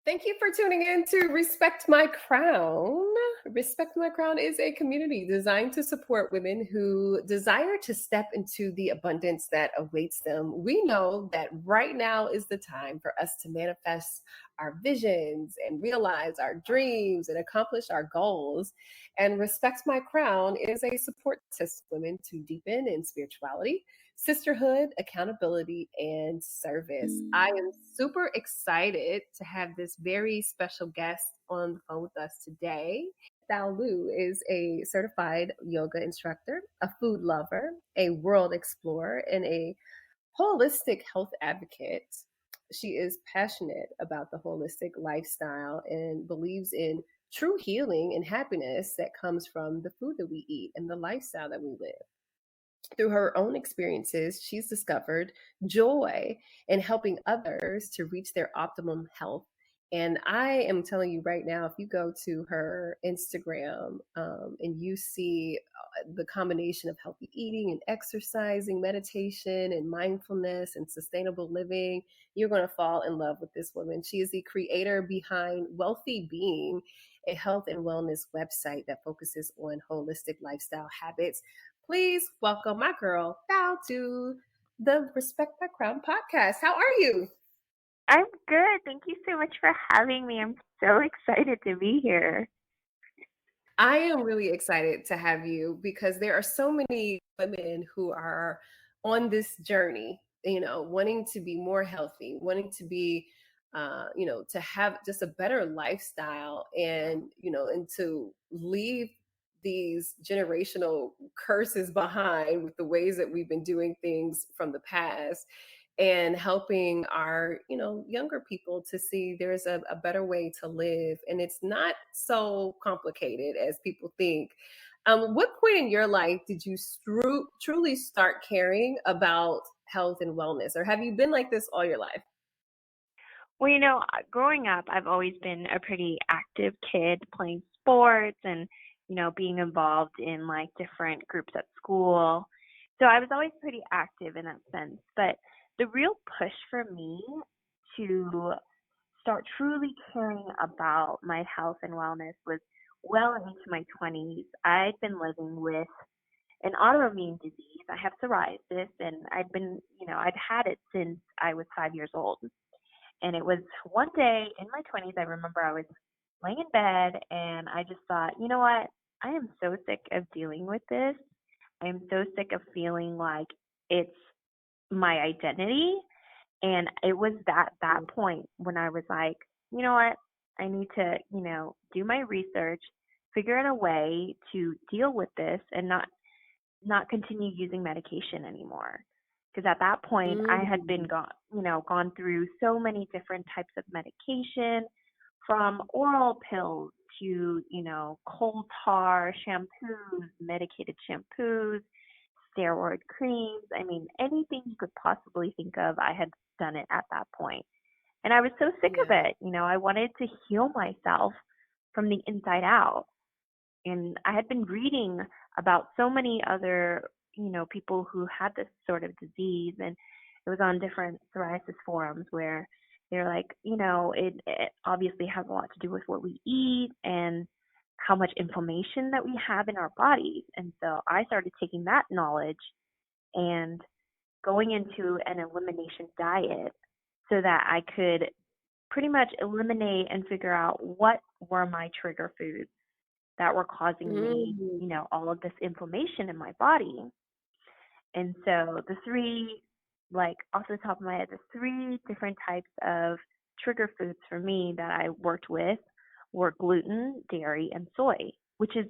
Thank you for tuning in to Respect My Crown. Respect My Crown is a community designed to support women who desire to step into the abundance that awaits them. We know that right now is the time for us to manifest our visions and realize our dreams and accomplish our goals. And Respect My Crown is a support to women to deepen in spirituality, sisterhood, accountability, and service. I am super excited to have this very special guest on the phone with us today. Thao Lu is a certified yoga instructor, a food lover, a world explorer, and a holistic health advocate. She is passionate about the holistic lifestyle and believes in true healing and happiness that comes from the food that we eat and the lifestyle that we live. Through her own experiences, she's discovered joy in helping others to reach their optimum health. And I am telling you right now, if you go to her Instagram and you see the combination of healthy eating and exercising, meditation and mindfulness and sustainable living, you're going to fall in love with this woman. She is the creator behind Wealthy Being, a health and wellness website that focuses on holistic lifestyle habits. Please welcome my girl, Thao, to the Respect My Crown podcast. How are you? I'm good. Thank you so much for having me. I'm so excited to be here. I am really excited to have you because there are so many women who are on this journey, wanting to be more healthy, wanting to be, to have just a better lifestyle and to leave these generational curses behind with the ways that we've been doing things from the past and helping our younger people to see there's a better way to live, and it's not so complicated as people think. What point in your life did you truly start caring about health and wellness, or have you been like this all your life? Well, growing up, I've always been a pretty active kid playing sports and, being involved in like different groups at school. So I was always pretty active in that sense. But the real push for me to start truly caring about my health and wellness was well into my 20s. I'd been living with an autoimmune disease. I have psoriasis, and I'd had it since I was 5 years old. And it was one day in my 20s, I remember I was laying in bed and I just thought, you know what? I am so sick of dealing with this. I am so sick of feeling like it's my identity. And it was that point when I was like, you know what? I need to, do my research, figure out a way to deal with this and not continue using medication anymore. Because at that point, I had been Mm. gone through so many different types of medication, from oral pills to, coal tar shampoos, medicated shampoos, steroid creams. I mean, anything you could possibly think of, I had done it at that point. And I was so sick of Yeah. it. I wanted to heal myself from the inside out. And I had been reading about so many other, people who had this sort of disease, and it was on different psoriasis forums where they're like, it obviously has a lot to do with what we eat and how much inflammation that we have in our bodies. And so I started taking that knowledge and going into an elimination diet so that I could pretty much eliminate and figure out what were my trigger foods that were causing me, Mm. all of this inflammation in my body. And so the three, like off the top of my head, the three different types of trigger foods for me that I worked with were gluten, dairy, and soy, which is,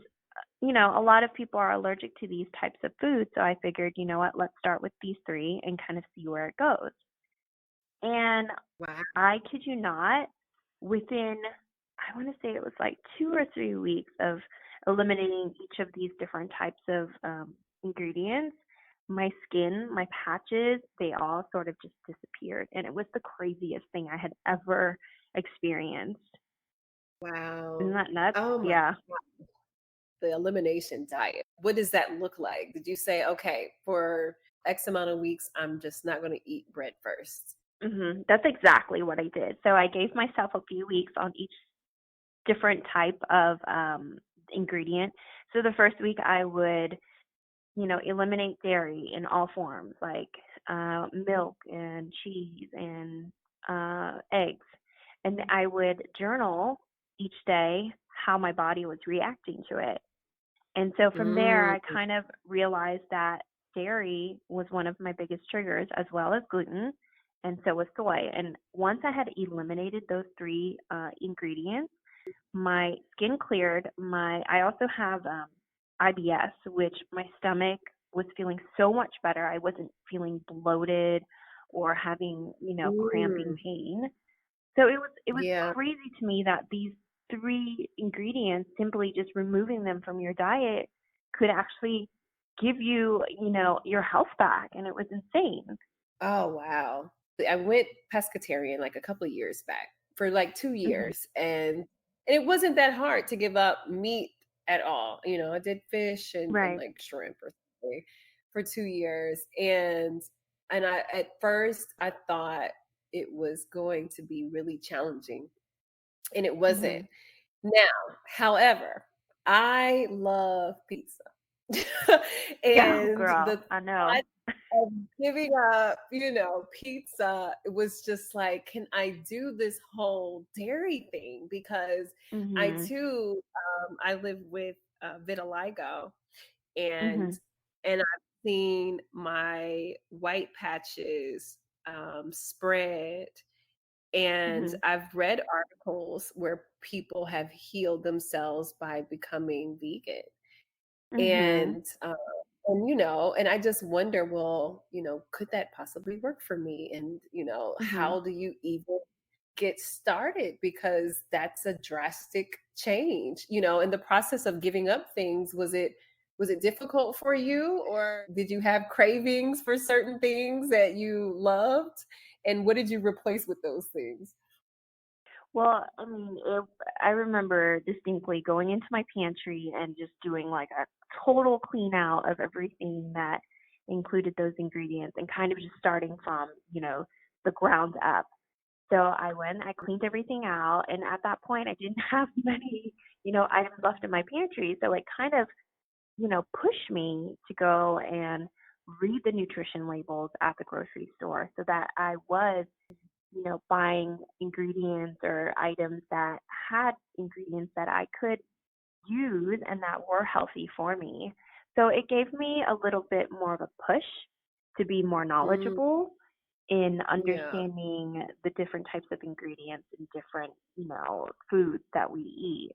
a lot of people are allergic to these types of foods. So I figured, you know what, let's start with these three and kind of see where it goes. And Wow. I kid you not, within, I want to say it was like 2 or 3 weeks of eliminating each of these different types of ingredients, my skin, my patches, they all sort of just disappeared. And it was the craziest thing I had ever experienced. Isn't Wow. that nuts? Oh my Yeah. God. The elimination diet. What does that look like? Did you say, okay, for X amount of weeks, I'm just not going to eat bread first? That's exactly what I did. So I gave myself a few weeks on each different type of ingredient. So the first week I would, eliminate dairy in all forms, like milk and cheese and eggs. And I would journal each day how my body was reacting to it. And so from there, Mm, I kind of realized that dairy was one of my biggest triggers, as well as gluten, and so was soy. And once I had eliminated those three ingredients, my skin cleared. I also have IBS, which my stomach was feeling so much better. I wasn't feeling bloated or having, cramping mm, pain. So it was yeah. crazy to me that these three ingredients, simply just removing them from your diet, could actually give you, your health back, and it was insane. Oh, wow. I went pescatarian like a couple of years back for like 2 Mhm. years, and it wasn't that hard to give up meat at all. I did fish and Right. like shrimp or something for 2 years, and I at first I thought it was going to be really challenging, and it wasn't. Mhm. Now, however, I love pizza. Yeah, And girl, the I know. thought of giving up, pizza, it was just like, can I do this whole dairy thing? Because I Mhm. too, I live with vitiligo, and Mhm. I've seen my white patches spread, and Mhm. I've read articles where people have healed themselves by becoming vegan. Mhm. And I just wonder, well, could that possibly work for me? And, Mhm. how do you even get started? Because that's a drastic change. In the process of giving up things, was it difficult for you, or did you have cravings for certain things that you loved? And what did you replace with those things? Well, I mean, I remember distinctly going into my pantry and just doing like a total clean out of everything that included those ingredients and kind of just starting from, the ground up. So I went, I cleaned everything out, and at that point, I didn't have many, items left in my pantry. So it kind of, pushed me to go and read the nutrition labels at the grocery store so that I was, buying ingredients or items that had ingredients that I could use and that were healthy for me. So it gave me a little bit more of a push to be more Mm, knowledgeable in yeah. understanding the different types of ingredients in different, foods that we eat.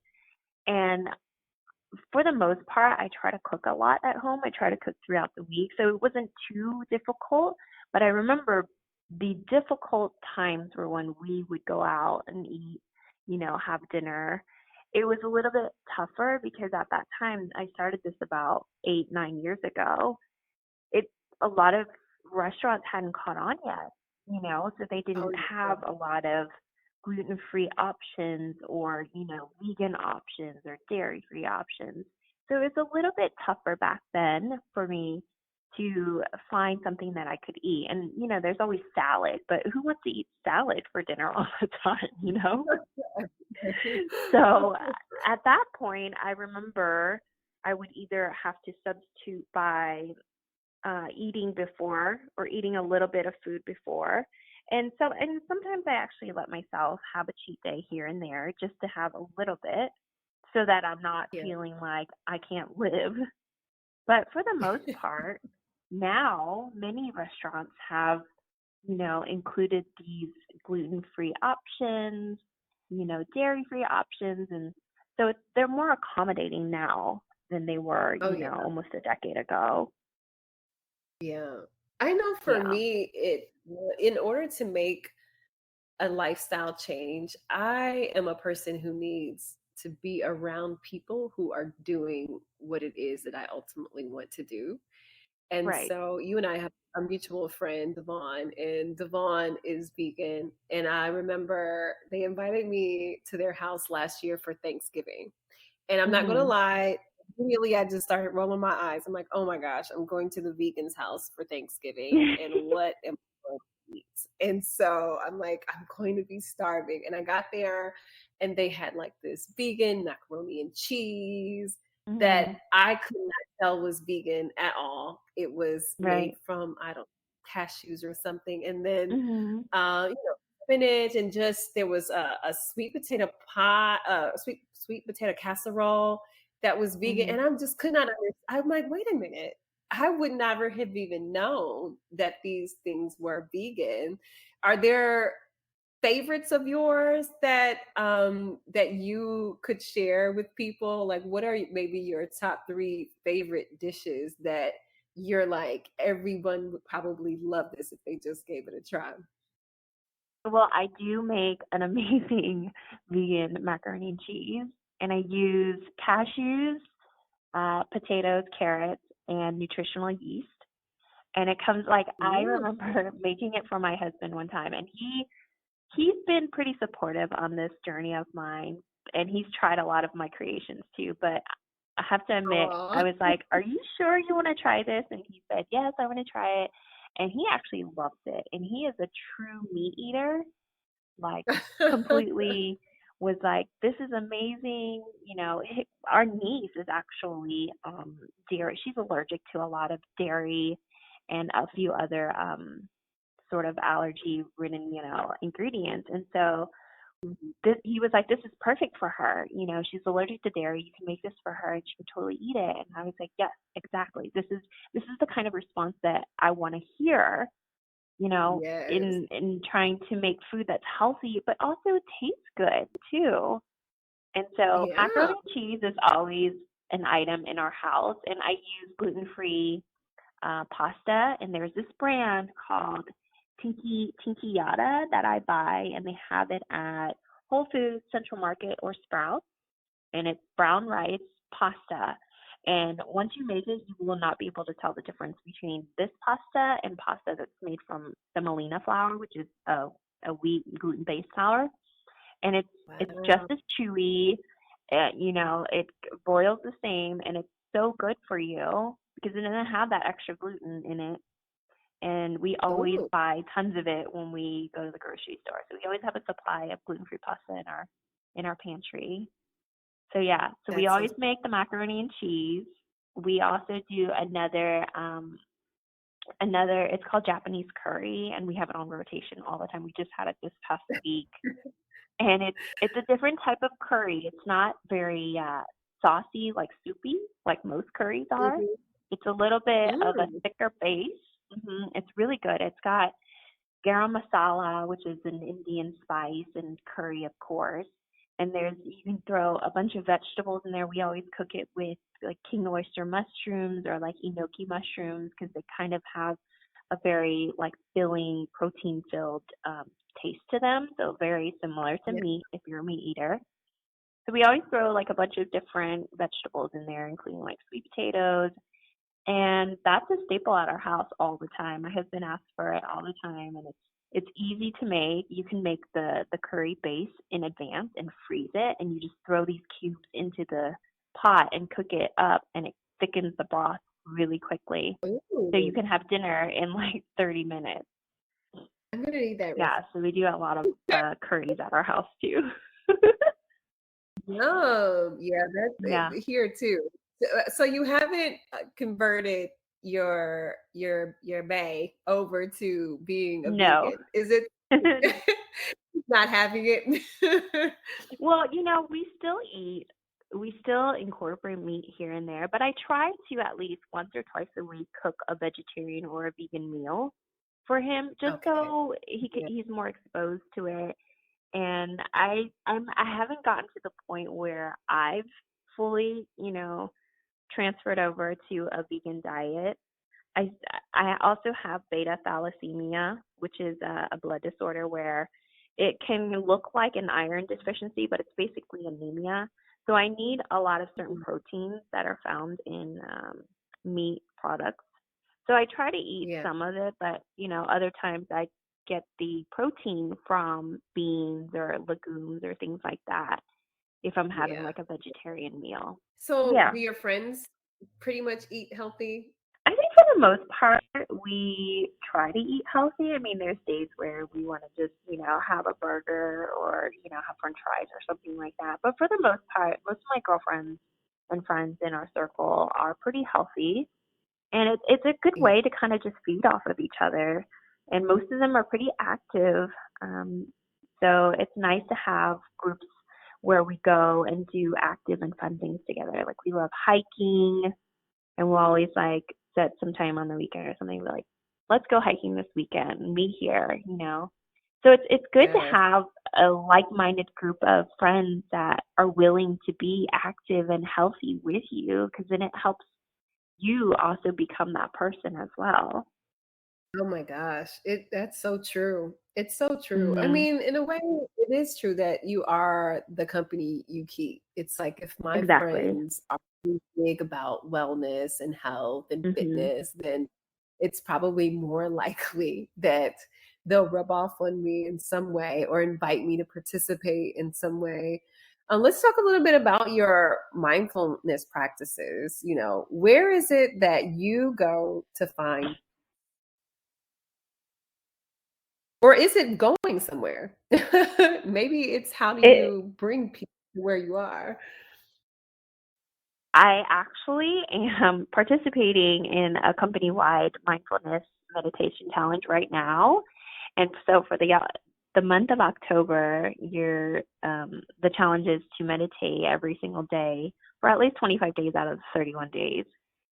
And for the most part, I try to cook a lot at home. I try to cook throughout the week, so it wasn't too difficult. But I remember the difficult times were when we would go out and eat, have dinner. It was a little bit tougher because at that time, I started this about 8, 9 years ago. It A lot of restaurants hadn't caught on yet, so they Oh, didn't yeah. have a lot of gluten-free options or, vegan options or dairy-free options. So it's a little bit tougher back then for me to find something that I could eat. And, there's always salad, but who wants to eat salad for dinner all the time, So at that point, I remember I would either have to substitute by eating before or eating a little bit of food before. And sometimes I actually let myself have a cheat day here and there just to have a little bit so that I'm not Yeah. feeling like I can't live. But for the most part, now many restaurants have, included these gluten-free options, dairy-free options, and so they're more accommodating now than they were, Oh, yeah. almost a decade ago. Yeah. I know for Yeah. me, in order to make a lifestyle change, I am a person who needs to be around people who are doing what it is that I ultimately want to do. And Right. so you and I have a mutual friend, Devon, and Devon is vegan. And I remember they invited me to their house last year for Thanksgiving. And I'm not gonna Mhm. lie, immediately I just started rolling my eyes. I'm like, oh my gosh, I'm going to the vegan's house for Thanksgiving. And what am I going to eat? And so I'm like, I'm going to be starving. And I got there and they had like this vegan macaroni and cheese that Mhm. I could not tell was vegan at all. It was made Right. from, I don't cashews or something. And then Mhm. spinach and just there was a sweet potato pie, sweet potato casserole that was vegan, and Mhm. I'm just could not understand. I'm like, wait a minute. I would never have even known that these things were vegan. Are there favorites of yours that you could share with people? Like, what are maybe your top 3 favorite dishes that you're like, everyone would probably love this if they just gave it a try? Well, I do make an amazing vegan macaroni and cheese, and I use cashews, potatoes, carrots, and nutritional yeast. And it comes like I Mm, remember making it for my husband one time, and he's been pretty supportive on this journey of mine, and he's tried a lot of my creations too. But I have to admit, aw. I was like, "Are you sure you want to try this?" And he said, "Yes, I want to try it." And he actually loves it, and he is a true meat eater, like completely was like, "This is amazing." Our niece is actually dairy. She's allergic to a lot of dairy and a few other sort of allergy ridden, ingredients. And so he was like, "This is perfect for her. She's allergic to dairy. You can make this for her and she would totally eat it." And I was like, "Yes, exactly. This is the kind of response that I want to hear, Yes. in trying to make food that's healthy, but also tastes good too." And so Yeah. macaroni and cheese is always an item in our house, and I use gluten-free pasta. And there's this brand called Tinky Yada that I buy, and they have it at Whole Foods, Central Market, or Sprouts. And it's brown rice pasta. And once you make it, you will not be able to tell the difference between this pasta and pasta that's made from semolina flour, which is a wheat gluten-based flour. And it's just Wow. as chewy. It boils the same, and it's so good for you because it doesn't have that extra gluten in it. And we always Oh, buy tons of it when we go to the grocery store. So we always have a supply of gluten-free pasta in our pantry. So yeah, so we that's so always make the macaroni and cheese. We also do another it's called Japanese curry, and we have it on rotation all the time. We just had it this past week. And it's a different type of curry. It's not very saucy like soupy like most curries are. mhm. It's a little bit of a Mm. thicker base. It's really good. It's got garam masala, which is an Indian spice, and curry, of course. And you can throw a bunch of vegetables in there. We always cook it with like king oyster mushrooms or like enoki mushrooms because they kind of have a very like filling, protein filled taste to them. So very similar to Yeah. meat if you're a meat eater. So we always throw like a bunch of different vegetables in there, including like sweet potatoes, and that's a staple at our house all the time. My husband asks for it all the time, and it's easy to make. You can make the curry base in advance and freeze it, and you just throw these cubes into the pot and cook it up, and it thickens the broth really quickly. So you Ooh, can have dinner in like 30 minutes. I'm gonna need that Yeah, recipe. so we do a lot of curries at our house too. Yum. Yeah, that's Yeah. here too. So you haven't converted your bay over to being a No. vegan. Is it not having it? Well, we still incorporate meat here and there, but I try to at least once or twice a week cook a vegetarian or a vegan meal for him, just Okay. so Yeah. he's more exposed to it. And I haven't gotten to the point where I've fully, transferred over to a vegan diet. I I also have beta thalassemia, which is a blood disorder where it can look like an iron deficiency, but it's basically anemia. So I need a lot of certain proteins that are found in meat products. So I try to eat Yeah. some of it, but other times I get the protein from beans or legumes or things like that if I'm having Yeah. like a vegetarian meal. So Yeah. do your friends pretty much eat healthy? I think for the most part, we try to eat healthy. I mean, there's days where we want to just, have a burger or, have french fries or something like that. But for the most part, most of my girlfriends and friends in our circle are pretty healthy. And it's a good Yeah. way to kind of just feed off of each other. And most of them are pretty active. Um, so it's nice to have groups where we go and do active and fun things together. Like we love hiking, and we'll always like set some time on the weekend or something. We're like, let's go hiking this weekend, meet here. So it's good to Yes. have a like-minded group of friends that are willing to be active and healthy with you, because then it helps you also become that person as well. Oh my gosh. That's so true. It's so true. I Mhm. mean, in a way, it is true that you are the company you keep. It's like if my Exactly. friends are really big about wellness and health and Mhm. fitness, then it's probably more likely that they'll rub off on me in some way or invite me to participate in some way. Let's talk a little bit about your mindfulness practices. Where is it that you go to find, or is it going somewhere? Maybe it's how do It you bring people to where you are? I actually am participating in a company-wide mindfulness meditation challenge right now. And so for the month of October, the challenge is to meditate every single day for at least 25 days out of 31 days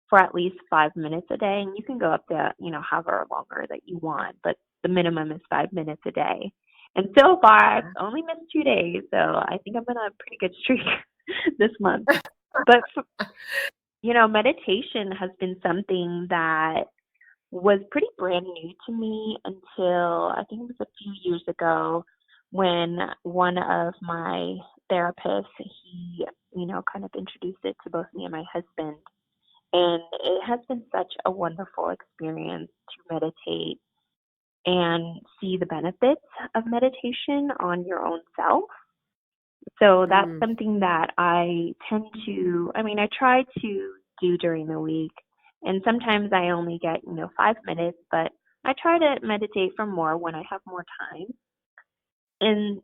for at least 5 minutes a day. And you can go up to, however longer that you want, but the minimum is 5 minutes a day. And so far, I've only missed 2 days, so I think I'm on a pretty good streak this month. But meditation has been something that was pretty brand new to me until I think it was a few years ago when one of my therapists, he, kind of introduced it to both me and my husband. And it has been such a wonderful experience to meditate and see the benefits of meditation on your own self. So that's Mm. something that I try to do during the week. And sometimes I only get, 5 minutes, but I try to meditate for more when I have more time. And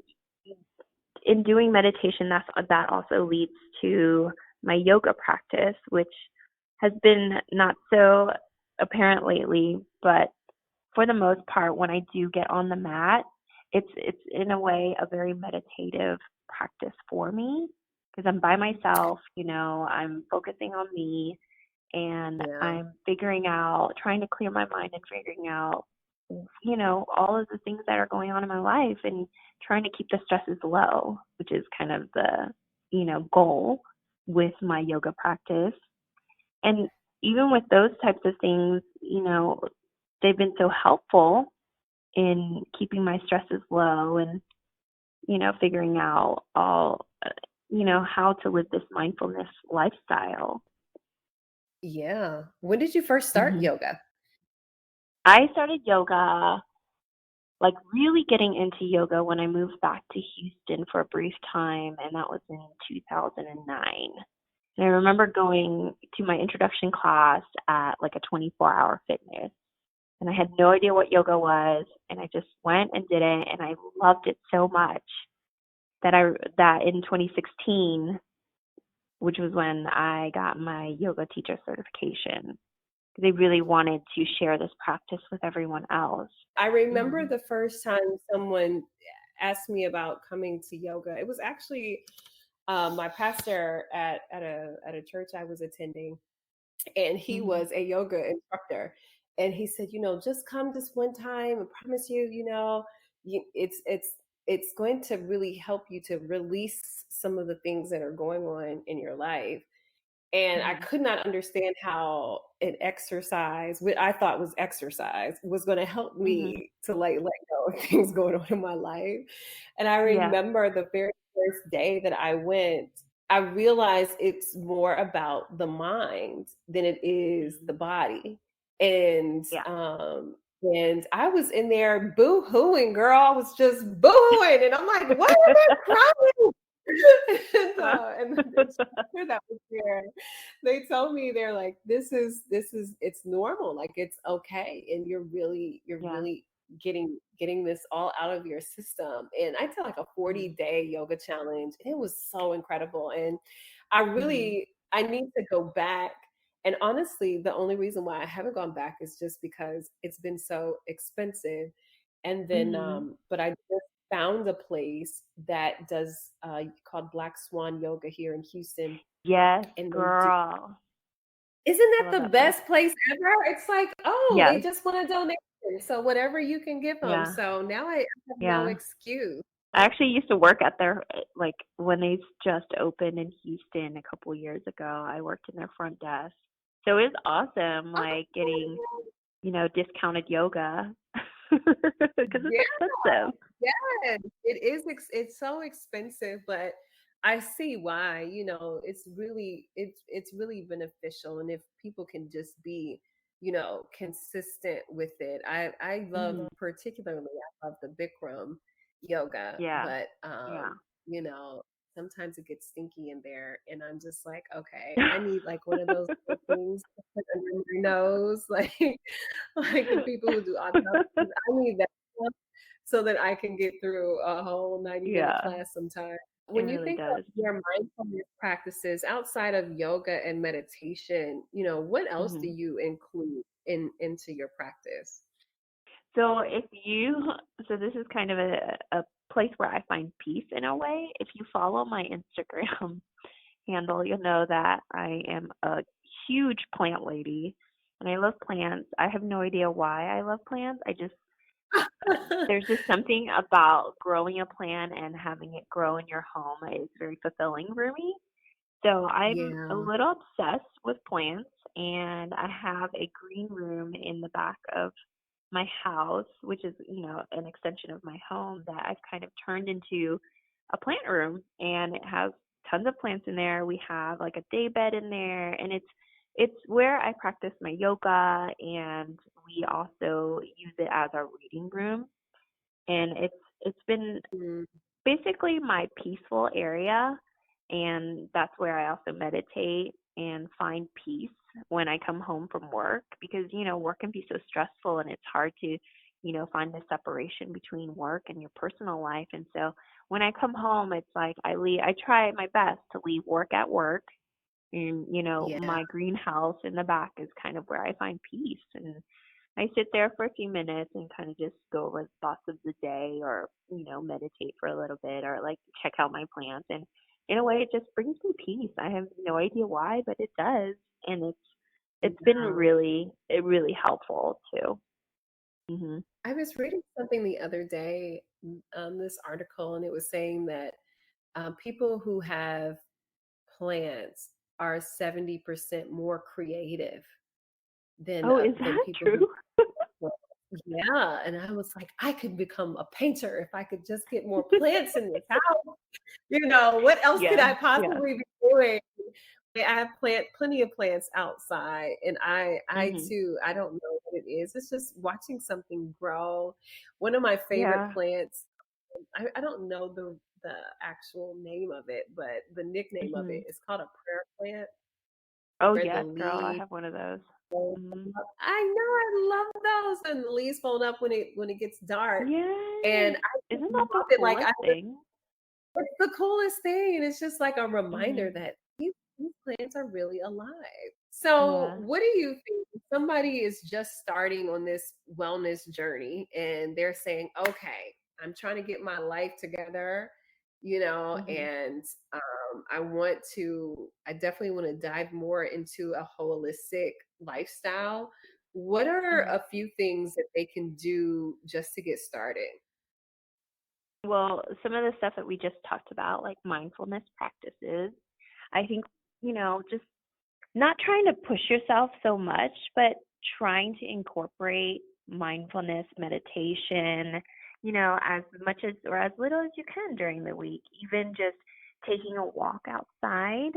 in doing meditation, that also leads to my yoga practice, which has been not so apparent lately, but for the most part, when I do get on the mat, it's in a way a very meditative practice for me because I'm by myself, I'm focusing on me and Yeah. I'm trying to clear my mind and figuring out, all of the things that are going on in my life and trying to keep the stresses low, which is kind of the, goal with my yoga practice. And even with those types of things, they've been so helpful in keeping my stresses low and, figuring out how to live this mindfulness lifestyle. Yeah. When did you first start hmm yoga? I started yoga, like really getting into yoga when I moved back to Houston for a brief time, and that was in 2009. And I remember going to my introduction class at like a 24-hour fitness. And I had no idea what yoga was, and I just went and did it, and I loved it so much that in 2016, which was when I got my yoga teacher certification, they really wanted to share this practice with everyone else. I remember hmm the first time someone asked me about coming to yoga. It was actually my pastor at a church I was attending, and he hmm was a yoga instructor. And he said, just come this one time. I promise you, it's going to really help you to release some of the things that are going on in your life. And I hmm could not understand how an exercise, what I thought was exercise, was going to help hmm me to like let go of things going on in my life. And I Yeah. remember the very first day that I went, I realized it's more about the mind than it is hmm the body. And Yeah. um and I was in there boo-hooing, girl. I was just boo-hooing. And I'm like, why am I crying? And the instructor that was there, they told me, they're like, this is it's normal, like it's okay, and you're Yeah. really getting this all out of your system. And I did like a Mhm. 40-day yoga challenge, and it was so incredible. And I Mhm. really I need to go back. And honestly, the only reason why I haven't gone back is just because it's been so expensive. And then, Mhm. but I just found a place that does called Black Swan Yoga here in Houston, Yes, and they do. girl. Isn't I that love the that place. best place ever? It's like, oh, they Yes. just want a donation, so whatever you can give them. Yeah. So now I have no Yeah. excuse. I actually used to work at their like when they just opened in Houston a couple years ago. I worked in their front desk. So it was awesome, like getting, Oh, discounted yoga because it's yeah. expensive. Yes, it is it's so expensive, but I see why, it's really beneficial. And if people can just be, consistent with it. I love Mhm. particularly I love the Bikram yoga, Yeah. but Yeah. you know, sometimes it gets stinky in there, and I'm just like, okay, I need like one of those little things to put under my nose, like the people who do autopsies. I need that stuff so that I can get through a whole 90-minute Yeah, class sometime. it When you really think does. of your mindfulness practices outside of yoga and meditation, what else do Mhm. you include into your practice? So if you so this is kind of a place where I find peace in a way. If you follow my Instagram handle, you'll know that I am a huge plant lady and I love plants. I have no idea why I love plants. There's just something about growing a plant and having it grow in your home is very fulfilling for me. So I'm a Yeah. little obsessed with plants, and I have a green room in the back of my house, which is, an extension of my home that I've kind of turned into a plant room, and it has tons of plants in there. We have like a day bed in there, and it's where I practice my yoga, and we also use it as our reading room. And it's been Mm, basically my peaceful area, and that's where I also meditate and find peace when I come home from work because work can be so stressful and it's hard to find the separation between work and your personal life. And so when I come home, it's like I try my best to leave work at work, and yeah. my greenhouse in the back is kind of where I find peace. And I sit there for a few minutes and kind of just go over the thoughts of the day or, meditate for a little bit or like check out my plants. And in a way, it just brings me peace. I have no idea why, but it does. And it's been Wow. really helpful too. Hmm. I was reading something the other day, this article, and it was saying that people who have plants are 70% more creative Oh, is than that people who. true? Well, yeah, and I was like, I could become a painter if I could just get more plants in this house. What else could Yeah, I yeah. possibly be doing? I have plenty of plants outside, and I Hmm. too, I don't know what it is. It's just watching something grow. One of my favorite Yeah. plants, I don't know the actual name of it, but the nickname of Hmm. it is called a prayer plant, Oh, where the yes, girl. I leaves have one of those. fold Hmm. up. I know, I love those, and the leaves fold up when it gets dark, and Yes. I just Isn't that the love it. Like coolest thing? it's the coolest thing, and it's just like a reminder Hmm. that these plants are really alive. So, Yeah. what do you think if somebody is just starting on this wellness journey and they're saying, "Okay, I'm trying to get my life together, Hmm. and I definitely want to dive more into a holistic lifestyle." What are Hmm. a few things that they can do just to get started? Well, some of the stuff that we just talked about, like mindfulness practices, I think, just not trying to push yourself so much, but trying to incorporate mindfulness meditation, as much as or as little as you can during the week, even just taking a walk outside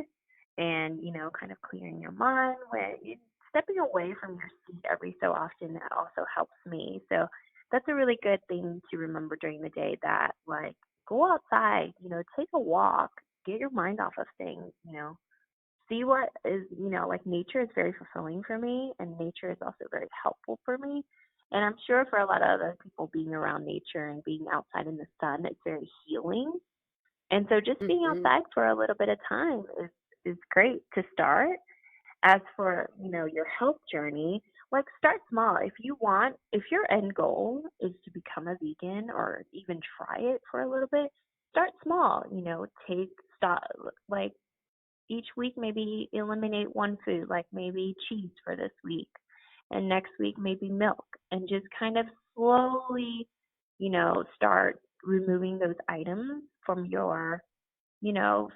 and, kind of clearing your mind when stepping away from your seat every so often, that also helps me. So that's a really good thing to remember during the day that like go outside, take a walk. get your mind off of things, see what is, like nature is very fulfilling for me, and nature is also very helpful for me. And I'm sure for a lot of other people, being around nature and being outside in the sun, it's very healing. And so just being Mhm. outside for a little bit of time is great to start. As for, your health journey, like start small. If your end goal is to become a vegan or even try it for a little bit, start small, stop, like each week, maybe eliminate one food, like maybe cheese for this week. And next week, maybe milk. And just kind of slowly, start removing those items from your,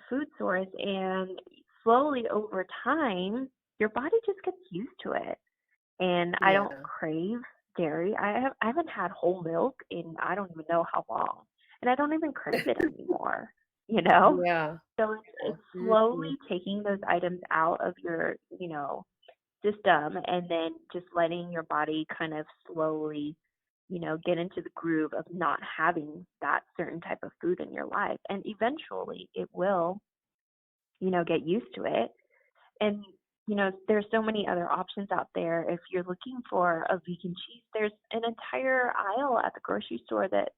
food source. And slowly over time, your body just gets used to it. And I don't Yeah. crave dairy. I haven't had whole milk in I don't even know how long. And I don't even crave it anymore, you know? Yeah. So Yeah. it's slowly Mhm. taking those items out of your, system, and then just letting your body kind of slowly, get into the groove of not having that certain type of food in your life. And eventually it will, get used to it. And, there's so many other options out there. If you're looking for a vegan cheese, there's an entire aisle at the grocery store that,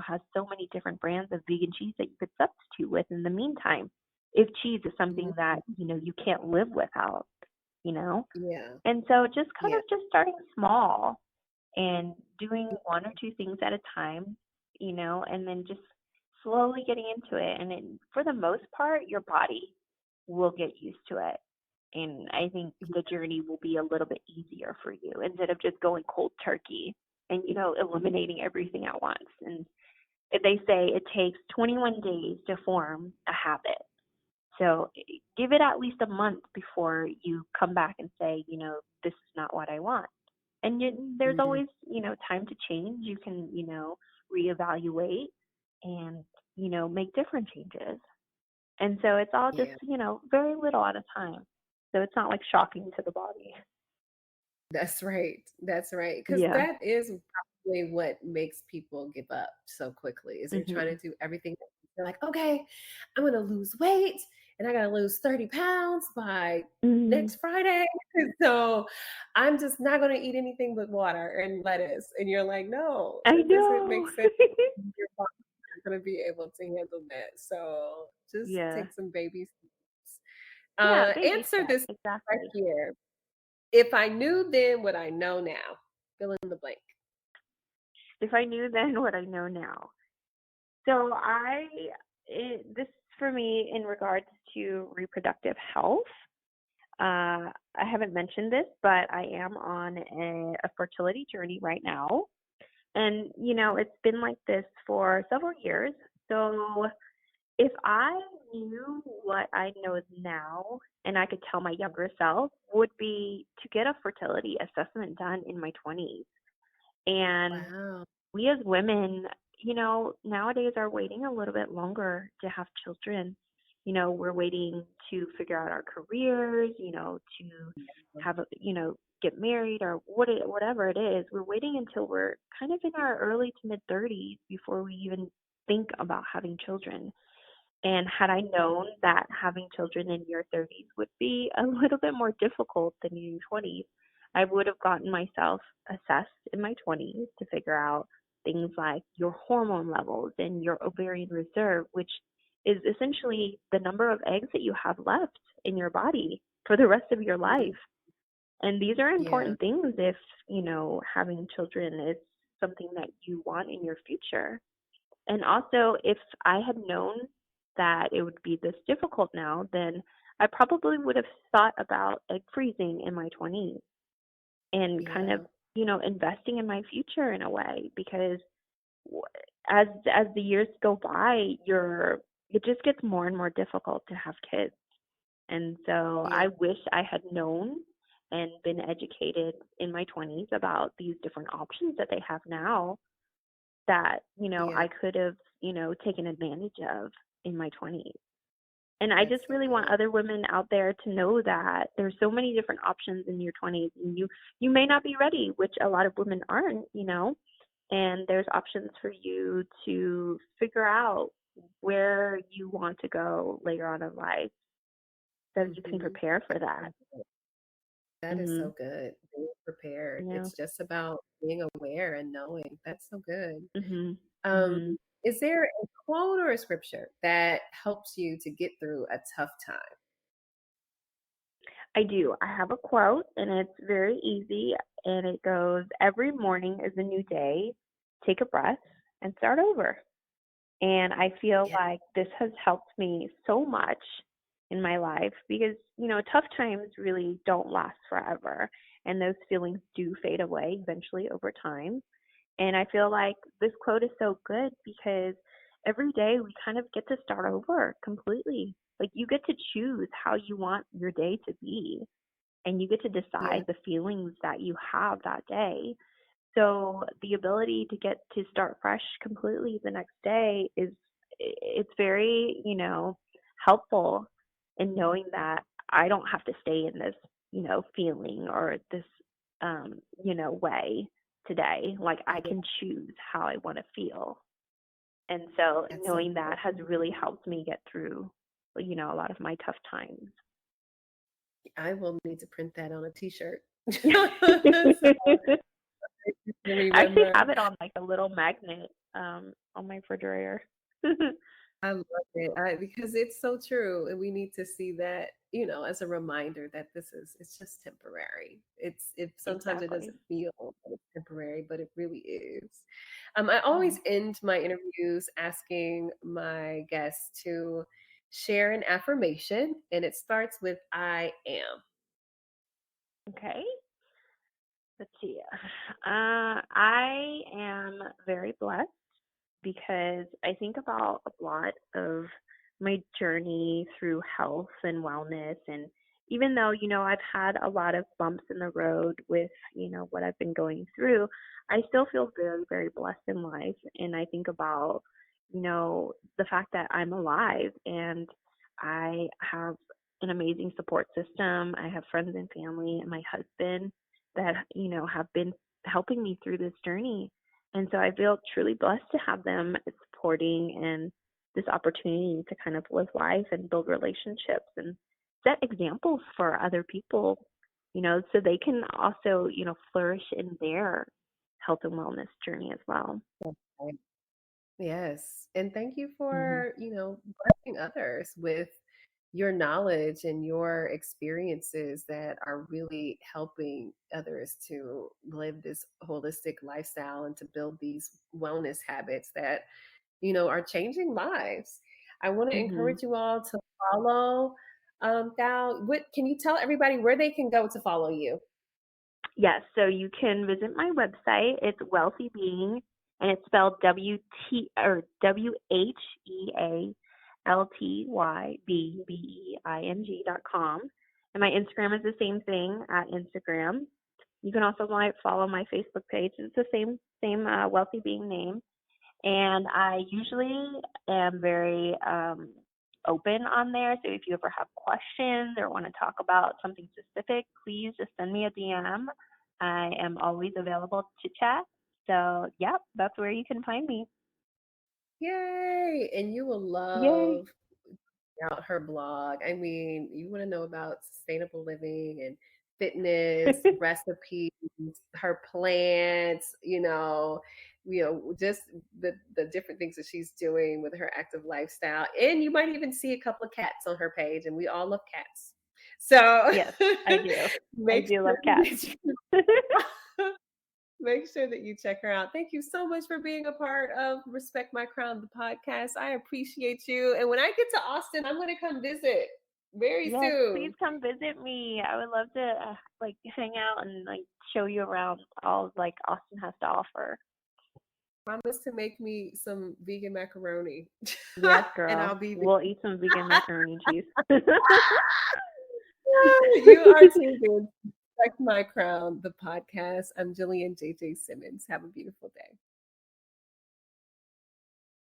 has so many different brands of vegan cheese that you could substitute with in the meantime. If cheese is something that, Mhm. you can't live without, you know? Yeah. And so just kind Yeah. of just starting small and doing one or two things at a time, and then just slowly getting into it. And for the most part, your body will get used to it. And I think the journey will be a little bit easier for you instead of just going cold turkey and, eliminating everything at once. And they say it takes 21 days to form a habit. So give it at least a month before you come back and say, this is not what I want. And there's Mhm. always, time to change. You can, reevaluate and, make different changes. And so it's all just, Yeah. very little at a time. So it's not like shocking to the body. That's right. That's right. Because Yeah. that is probably what makes people give up so quickly is they're trying Mhm. to do everything. They're like, okay, I'm gonna lose weight and I gotta lose 30 pounds by Mhm. next Friday. So I'm just not gonna eat anything but water and lettuce. And you're like, no, I that doesn't know. make sense. Your body's not gonna be able to handle that. So just Yeah. take some baby steps. Yeah, baby Answer steps. this right Exactly. here. If I knew then what I know now, fill in the blank. If I knew then what I know now. So this for me in regards to reproductive health. I haven't mentioned this, but I am on a fertility journey right now. And, it's been like this for several years. So if I knew what I know now and I could tell my younger self, would be to get a fertility assessment done in my 20s. And Wow. we as women, nowadays are waiting a little bit longer to have children. We're waiting to figure out our careers, to have get married or whatever it is. We're waiting until we're kind of in our early to mid 30s before we even think about having children. And had I known that having children in your 30s would be a little bit more difficult than in your 20s, I would have gotten myself assessed in my 20s to figure out things like your hormone levels and your ovarian reserve, which is essentially the number of eggs that you have left in your body for the rest of your Mhm. life. And these are Yeah. important things if, having children is something that you want in your future. And also, if I had known that it would be this difficult now, then I probably would have thought about egg freezing in my 20s and kind of, Yeah. investing in my future in a way because w- as the years go by, it just gets more and more difficult to have kids. And so Yeah. I wish I had known and been educated in my 20s about these different options that they have now that, Yeah. I could have, taken advantage of in my 20s. And I just That's so really want good. other women out there to know that there's so many different options in your 20s and you may not be ready, which a lot of women aren't, and there's options for you to figure out, where you want to go later on in life so that you can Mhm. prepare for that. That is Mhm. so good. Being prepared. Yeah. It's just about being aware and knowing. That's so good. Mhm. Um, Mhm. is there a quote or a scripture that helps you to get through a tough time? I do. I have a quote, and it's very easy, and it goes, "Every morning is a new day. Take a breath and start over." And I feel Yeah, like this has helped me so much in my life because, tough times really don't last forever, and those feelings do fade away eventually over time. And I feel like this quote is so good because every day we kind of get to start over completely. Like you get to choose how you want your day to be, and you get to yeah, decide the feelings that you have that day. So the ability to get to start fresh completely the next day it's very, helpful in knowing that I don't have to stay in this, feeling or this way today. Like I yeah. can choose how I want to feel. And so That's so knowing good. that has really helped me get through, a lot of my tough times. I will need to print that on a t-shirt. I So you can actually remember. have it on like a little magnet on my refrigerator. I love it because it's so true, and we need to see that, as a reminder that it's just temporary. If sometimes it Exactly. doesn't feel that it's temporary, but it really is. I Mhm. always end my interviews asking my guests to share an affirmation, and it starts with "I am." Okay. Let's see. I am very blessed because I think about a lot of my journey through health and wellness. And even though, I've had a lot of bumps in the road with, what I've been going through, I still feel very, very blessed in life. And I think about, the fact that I'm alive and I have an amazing support system. I have friends and family and my husband that, have been helping me through this journey. And so I feel truly blessed to have them supporting and this opportunity to kind of live life and build relationships and set examples for other people, so they can also, flourish in their health and wellness journey as well. Right. Yes. And thank you Hmm. for, blessing others with your knowledge and your experiences that are really helping others to live this holistic lifestyle and to build these wellness habits that, are changing lives. I want to Hmm. encourage you all to follow Thao. What can you tell everybody where they can go to follow you? Yes, so you can visit my website. It's Wealthy Being, and it's spelled WhealthyBeing.com. And my Instagram is the same thing at Instagram. You can also follow my Facebook page. It's the same Wealthy Being name. And I usually am very open on there. So if you ever have questions or want to talk about something specific, please just send me a DM. I am always available to chat. So, yep, that's where you can find me. Yay! And you will Yay. love out her blog. I mean, you want to know about sustainable living and fitness, recipes, her plants, just the different things that she's doing with her active lifestyle. And you might even see a couple of cats on her page, and we all love cats. So Yes, I do. I make do sure love cats. that you make sure that you check her out. Thank you so much for being a part of Respect My Crown, the podcast. I appreciate you. And when I get to Austin, I'm going to come visit very Yes, please soon. come visit me. I would love to hang out and show you around all Austin has to offer. Promise to make me some vegan macaroni. Yes, And girl. I'll be We'll eat some vegan macaroni and cheese. You are tuned in to Respect My Crown, the podcast. I'm Jillian JJ Simmons. Have a beautiful day.